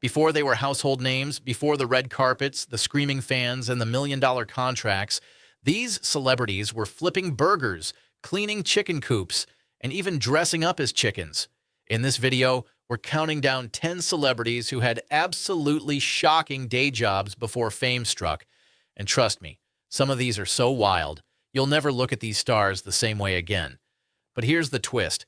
Before they were household names, before the red carpets, the screaming fans, and the million-dollar contracts, these celebrities were flipping burgers, cleaning chicken coops, and even dressing up as chickens. In this video, we're counting down 10 celebrities who had absolutely shocking day jobs before fame struck. And trust me, some of these are so wild, you'll never look at these stars the same way again. But here's the twist.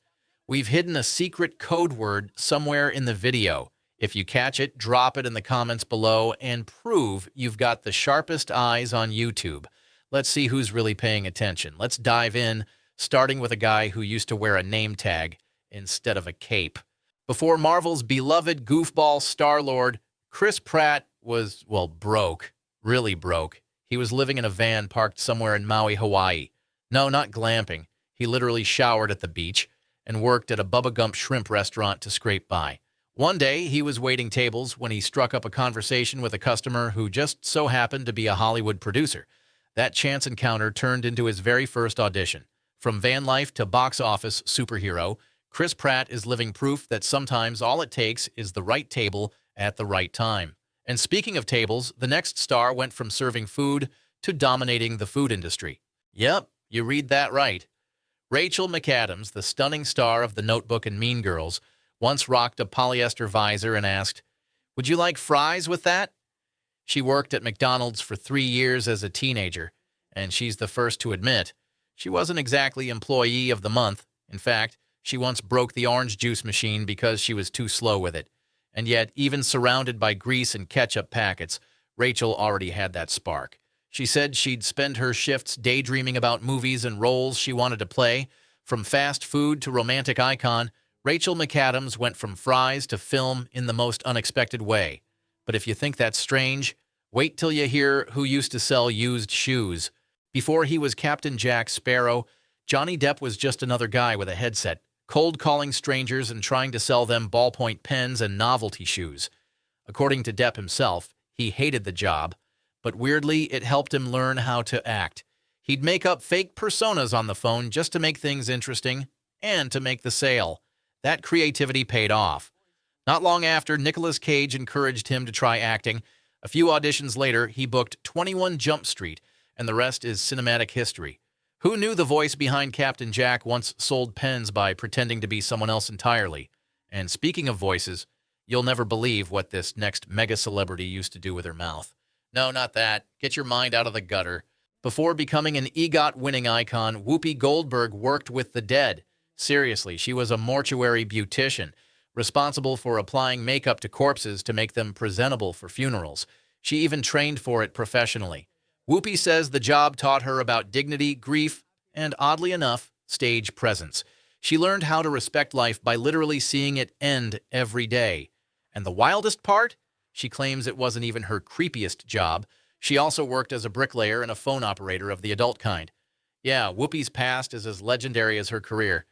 We've hidden a secret code word somewhere in the video. If you catch it, drop it in the comments below and prove you've got the sharpest eyes on YouTube. Let's see who's really paying attention. Let's dive in, starting with a guy who used to wear a name tag instead of a cape. Before Marvel's beloved goofball Star-Lord, Chris Pratt was, well, broke. Really broke. He was living in a van parked somewhere in Maui, Hawaii. No, not glamping. He literally showered at the beach and worked at a Bubba Gump shrimp restaurant to scrape by. One day, he was waiting tables when he struck up a conversation with a customer who just so happened to be a Hollywood producer. That chance encounter turned into his very first audition. From van life to box office superhero, Chris Pratt is living proof that sometimes all it takes is the right table at the right time. And speaking of tables, the next star went from serving food to dominating the food industry. Yep, you read that right. Rachel McAdams, the stunning star of The Notebook and Mean Girls, once rocked a polyester visor and asked, "Would you like fries with that?" She worked at McDonald's for 3 years as a teenager, and she's the first to admit she wasn't exactly Employee of the Month. In fact, she once broke the orange juice machine because she was too slow with it. And yet, even surrounded by grease and ketchup packets, Rachel already had that spark. She said she'd spend her shifts daydreaming about movies and roles she wanted to play. From fast food to romantic icon, Rachel McAdams went from fries to film in the most unexpected way. But if you think that's strange, wait till you hear who used to sell used shoes. Before he was Captain Jack Sparrow, Johnny Depp was just another guy with a headset, cold-calling strangers and trying to sell them ballpoint pens and novelty shoes. According to Depp himself, he hated the job, but weirdly, it helped him learn how to act. He'd make up fake personas on the phone just to make things interesting and to make the sale. That creativity paid off. Not long after, Nicolas Cage encouraged him to try acting. A few auditions later, he booked 21 Jump Street, and the rest is cinematic history. Who knew the voice behind Captain Jack once sold pens by pretending to be someone else entirely? And speaking of voices, you'll never believe what this next mega celebrity used to do with her mouth. No, not that. Get your mind out of the gutter. Before becoming an EGOT-winning icon, Whoopi Goldberg worked with the dead. Seriously, she was a mortuary beautician, responsible for applying makeup to corpses to make them presentable for funerals. She even trained for it professionally. Whoopi says the job taught her about dignity, grief, and oddly enough, stage presence. She learned how to respect life by literally seeing it end every day. And the wildest part? She claims it wasn't even her creepiest job. She also worked as a bricklayer and a phone operator of the adult kind. Yeah, Whoopi's past is as legendary as her career.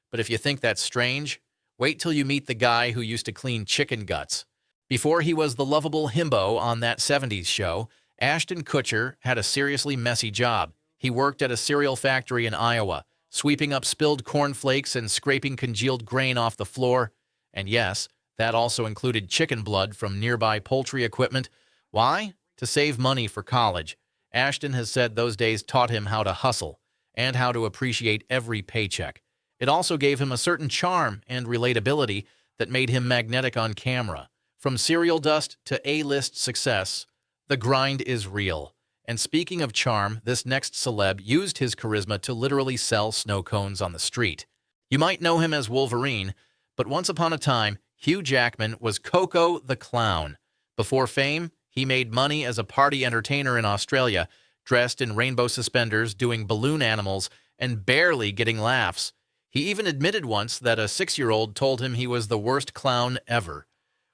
But if you think that's strange, wait till you meet the guy who used to clean chicken guts. Before he was the lovable himbo on that 70s show, Ashton Kutcher had a seriously messy job. He worked at a cereal factory in Iowa, sweeping up spilled cornflakes and scraping congealed grain off the floor. And yes, that also included chicken blood from nearby poultry equipment. Why? To save money for college. Ashton has said those days taught him how to hustle and how to appreciate every paycheck. It also gave him a certain charm and relatability that made him magnetic on camera. From serial dust to A-list success, the grind is real. And speaking of charm, this next celeb used his charisma to literally sell snow cones on the street. You might know him as Wolverine, but once upon a time, Hugh Jackman was Coco the Clown. Before fame, he made money as a party entertainer in Australia, dressed in rainbow suspenders, doing balloon animals, and barely getting laughs. He even admitted once that a 6-year-old told him he was the worst clown ever.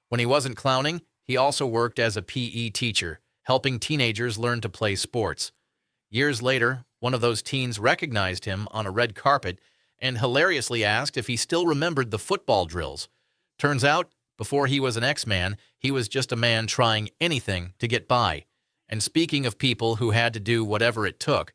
When he wasn't clowning, he also worked as a PE teacher, helping teenagers learn to play sports. Years later, one of those teens recognized him on a red carpet and hilariously asked if he still remembered the football drills. Turns out, before he was an X-Man, he was just a man trying anything to get by. And speaking of people who had to do whatever it took,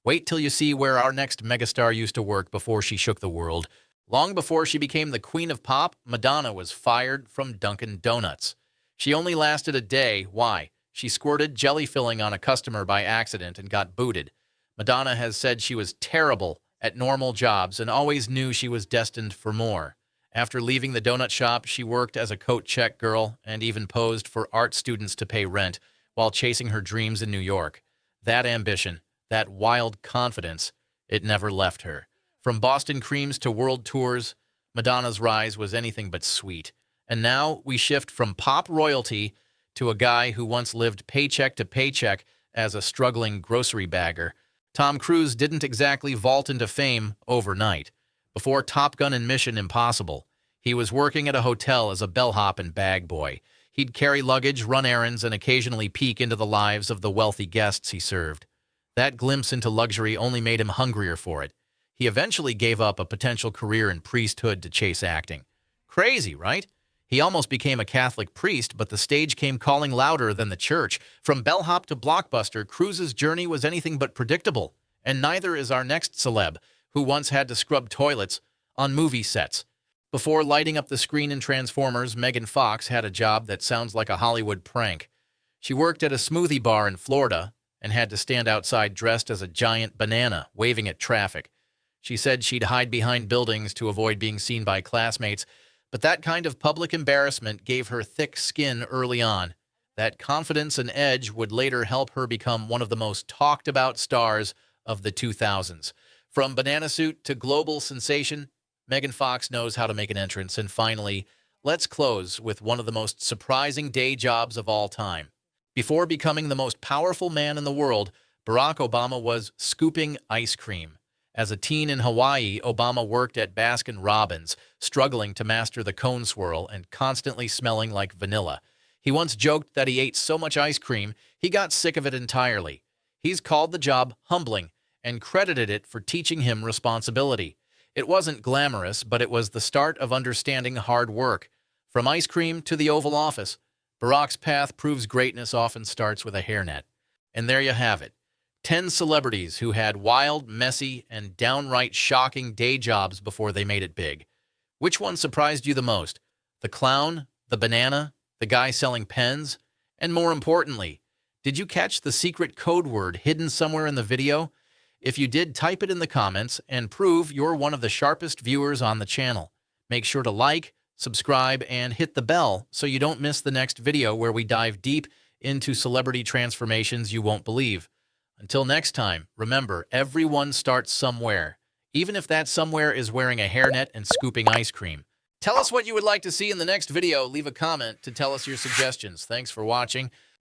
wait till you see where our next megastar used to work before she shook the world. Long before she became the queen of pop, Madonna was fired from Dunkin' Donuts. She only lasted a day. Why? She squirted jelly filling on a customer by accident and got booted. Madonna has said she was terrible at normal jobs and always knew she was destined for more. After leaving the donut shop, she worked as a coat check girl and even posed for art students to pay rent while chasing her dreams in New York. That ambition, that wild confidence, it never left her. From Boston Creams to world tours, Madonna's rise was anything but sweet. And now we shift from pop royalty to a guy who once lived paycheck to paycheck as a struggling grocery bagger. Tom Cruise didn't exactly vault into fame overnight. Before Top Gun and Mission Impossible, he was working at a hotel as a bellhop and bag boy. He'd carry luggage, run errands, and occasionally peek into the lives of the wealthy guests he served. That glimpse into luxury only made him hungrier for it. He eventually gave up a potential career in priesthood to chase acting. Crazy, right? He almost became a Catholic priest, but the stage came calling louder than the church. From bellhop to blockbuster, Cruise's journey was anything but predictable. And neither is our next celeb, who once had to scrub toilets on movie sets. Before lighting up the screen in Transformers, Megan Fox had a job that sounds like a Hollywood prank. She worked at a smoothie bar in Florida and had to stand outside dressed as a giant banana, waving at traffic. She said she'd hide behind buildings to avoid being seen by classmates, but that kind of public embarrassment gave her thick skin early on. That confidence and edge would later help her become one of the most talked-about stars of the 2000s. From banana suit to global sensation, Megan Fox knows how to make an entrance. And finally, let's close with one of the most surprising day jobs of all time. Before becoming the most powerful man in the world, Barack Obama was scooping ice cream. As a teen in Hawaii, Obama worked at Baskin-Robbins, struggling to master the cone swirl and constantly smelling like vanilla. He once joked that he ate so much ice cream, he got sick of it entirely. He's called the job humbling and credited it for teaching him responsibility. It wasn't glamorous, but it was the start of understanding hard work. From ice cream to the Oval Office, Barack's path proves greatness often starts with a hairnet. And there you have it. 10 celebrities who had wild, messy, and downright shocking day jobs before they made it big. Which one surprised you the most? The clown? The banana? The guy selling pens? And more importantly, did you catch the secret code word hidden somewhere in the video? If you did, type it in the comments and prove you're one of the sharpest viewers on the channel. Make sure to like, subscribe, and hit the bell so you don't miss the next video where we dive deep into celebrity transformations you won't believe. Until next time, remember, everyone starts somewhere, even if that somewhere is wearing a hairnet and scooping ice cream. Tell us what you would like to see in the next video. Leave a comment to tell us your suggestions. Thanks for watching.